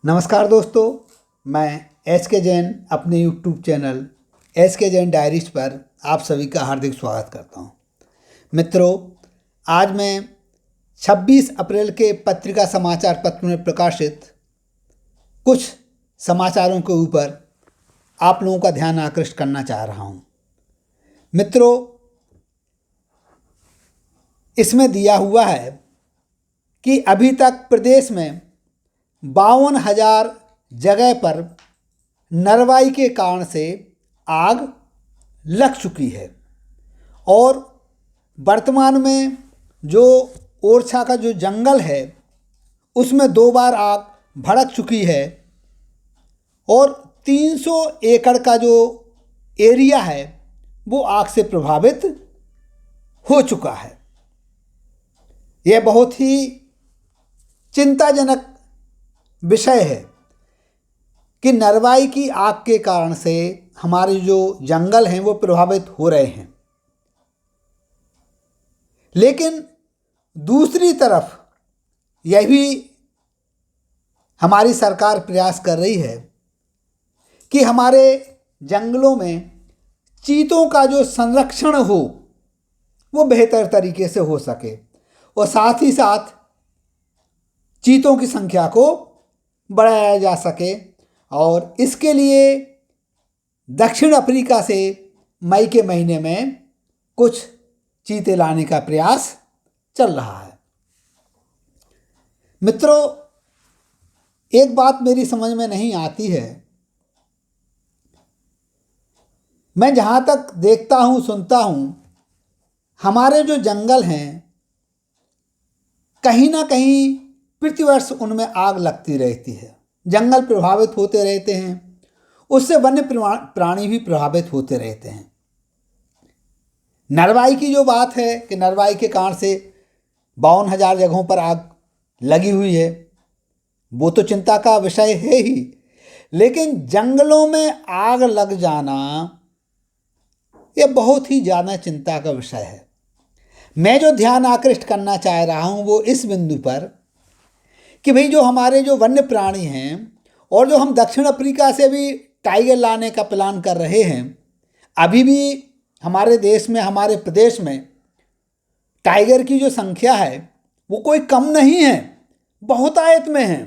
नमस्कार दोस्तों, मैं एस के जैन अपने यूट्यूब चैनल एस के जैन डायरीज पर आप सभी का हार्दिक स्वागत करता हूं। मित्रों, आज मैं 26 अप्रैल के पत्रिका समाचार पत्र में प्रकाशित कुछ समाचारों के ऊपर आप लोगों का ध्यान आकृष्ट करना चाह रहा हूं। मित्रों, इसमें दिया हुआ है कि अभी तक प्रदेश में 52,000 जगह पर नरवाई के कारण से आग लग चुकी है और वर्तमान में जो ओरछा का जो जंगल है उसमें 2 बार आग भड़क चुकी है और 300 एकड़ का जो एरिया है वो आग से प्रभावित हो चुका है। यह बहुत ही चिंताजनक विषय है कि नरवाई की आग के कारण से हमारे जो जंगल हैं वो प्रभावित हो रहे हैं। लेकिन दूसरी तरफ यह भी हमारी सरकार प्रयास कर रही है कि हमारे जंगलों में चीतों का जो संरक्षण हो वो बेहतर तरीके से हो सके और साथ ही साथ चीतों की संख्या को बढ़ाया जा सके। और इसके लिए दक्षिण अफ्रीका से मई के महीने में कुछ चीते लाने का प्रयास चल रहा है। मित्रों, एक बात मेरी समझ में नहीं आती है। मैं जहाँ तक देखता हूँ, सुनता हूँ, हमारे जो जंगल हैं कहीं ना कहीं प्रतिवर्ष उनमें आग लगती रहती है, जंगल प्रभावित होते रहते हैं, उससे वन्य प्राणी भी प्रभावित होते रहते हैं। नरवाई की जो बात है कि नरवाई के कारण से 52,000 जगहों पर आग लगी हुई है, वो तो चिंता का विषय है ही, लेकिन जंगलों में आग लग जाना ये बहुत ही ज़्यादा चिंता का विषय है। मैं जो ध्यान आकृष्ट करना चाह रहा हूँ वो इस बिंदु पर कि भाई जो हमारे जो वन्य प्राणी हैं और जो हम दक्षिण अफ्रीका से भी टाइगर लाने का प्लान कर रहे हैं, अभी भी हमारे देश में, हमारे प्रदेश में टाइगर की जो संख्या है वो कोई कम नहीं है, बहुतायत में है।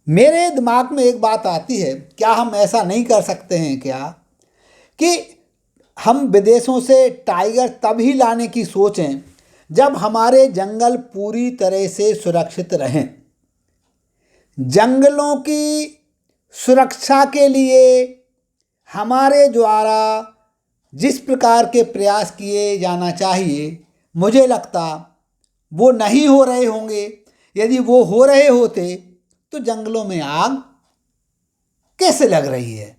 मेरे दिमाग में एक बात आती है, क्या हम ऐसा नहीं कर सकते हैं क्या कि हम विदेशों से टाइगर तभी लाने की सोचें जब हमारे जंगल पूरी तरह से सुरक्षित रहें। जंगलों की सुरक्षा के लिए हमारे द्वारा जिस प्रकार के प्रयास किए जाना चाहिए, मुझे लगता वो नहीं हो रहे होंगे। यदि वो हो रहे होते तो जंगलों में आग कैसे लग रही है।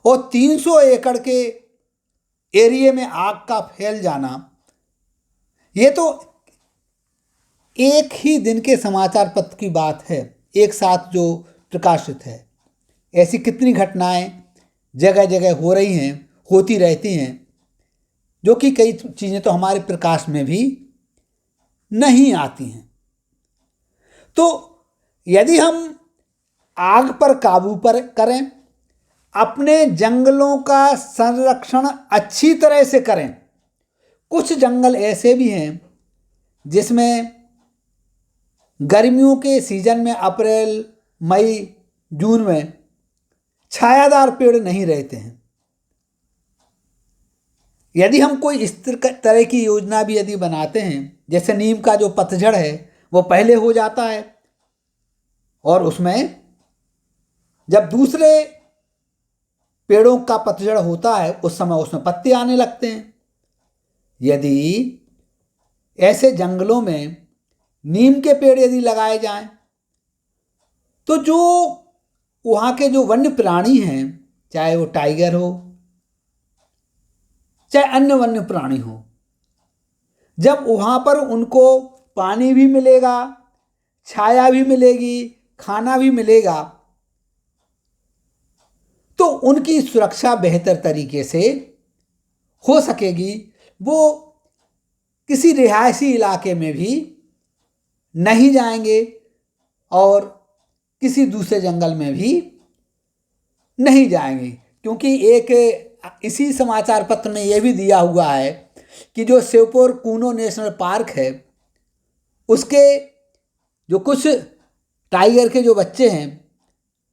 और 300 एकड़ के एरिया में आग का फैल जाना, ये तो एक ही दिन के समाचार पत्र की बात है, एक साथ जो प्रकाशित है। ऐसी कितनी घटनाएं जगह जगह हो रही हैं, होती रहती हैं, जो कि कई चीज़ें तो हमारे प्रकाश में भी नहीं आती हैं। तो यदि हम आग पर काबू पर करें, अपने जंगलों का संरक्षण अच्छी तरह से करें। कुछ जंगल ऐसे भी हैं जिसमें गर्मियों के सीजन में अप्रैल, मई, जून में छायादार पेड़ नहीं रहते हैं। यदि हम कोई इस तरह की योजना भी यदि बनाते हैं, जैसे नीम का जो पतझड़ है वो पहले हो जाता है और उसमें जब दूसरे पेड़ों का पतझड़ होता है उस समय उसमें पत्ते आने लगते हैं। यदि ऐसे जंगलों में नीम के पेड़ यदि लगाए जाएं तो जो वहाँ के जो वन्य प्राणी हैं, चाहे वो टाइगर हो चाहे अन्य वन्य प्राणी हो, जब वहाँ पर उनको पानी भी मिलेगा, छाया भी मिलेगी, खाना भी मिलेगा, तो उनकी सुरक्षा बेहतर तरीके से हो सकेगी। वो किसी रिहायशी इलाके में भी नहीं जाएंगे, और किसी दूसरे जंगल में भी नहीं जाएंगे, क्योंकि एक इसी समाचार पत्र में यह भी दिया हुआ है कि जो श्योपुर कूनो नेशनल पार्क है उसके जो कुछ टाइगर के जो बच्चे हैं,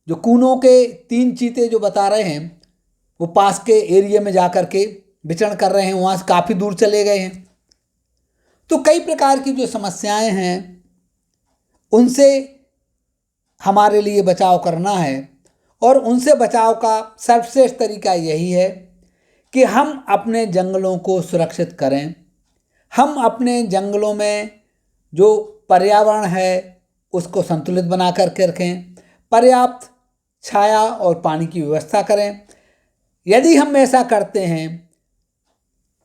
जो कूनो के 3 चीते जो बता रहे हैं, वो पास के एरिया में जा कर के विचरण कर रहे हैं, वहाँ से काफ़ी दूर चले गए हैं। तो कई प्रकार की जो समस्याएं हैं उनसे हमारे लिए बचाव करना है, और उनसे बचाव का सर्वश्रेष्ठ तरीका यही है कि हम अपने जंगलों को सुरक्षित करें। हम अपने जंगलों में जो पर्यावरण है उसको संतुलित बना करके रखें, पर्याप्त छाया और पानी की व्यवस्था करें। यदि हम ऐसा करते हैं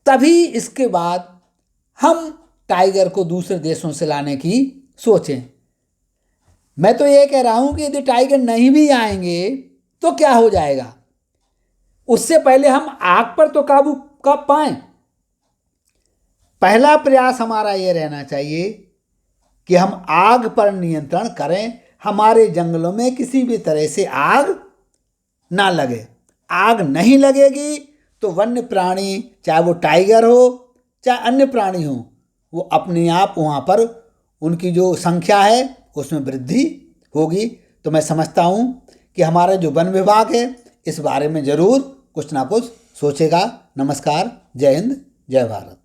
तभी इसके बाद हम टाइगर को दूसरे देशों से लाने की सोचें। मैं तो ये कह रहा हूँ कि यदि टाइगर नहीं भी आएंगे तो क्या हो जाएगा, उससे पहले हम आग पर तो काबू कर पाएं। पहला प्रयास हमारा ये रहना चाहिए कि हम आग पर नियंत्रण करें, हमारे जंगलों में किसी भी तरह से आग ना लगे। आग नहीं लगेगी तो वन्य प्राणी, चाहे वो टाइगर हो चाहे अन्य प्राणी हो, वो अपने आप वहाँ पर उनकी जो संख्या है उसमें वृद्धि होगी। तो मैं समझता हूँ कि हमारा जो वन विभाग है इस बारे में ज़रूर कुछ ना कुछ सोचेगा। नमस्कार, जय हिंद, जय भारत।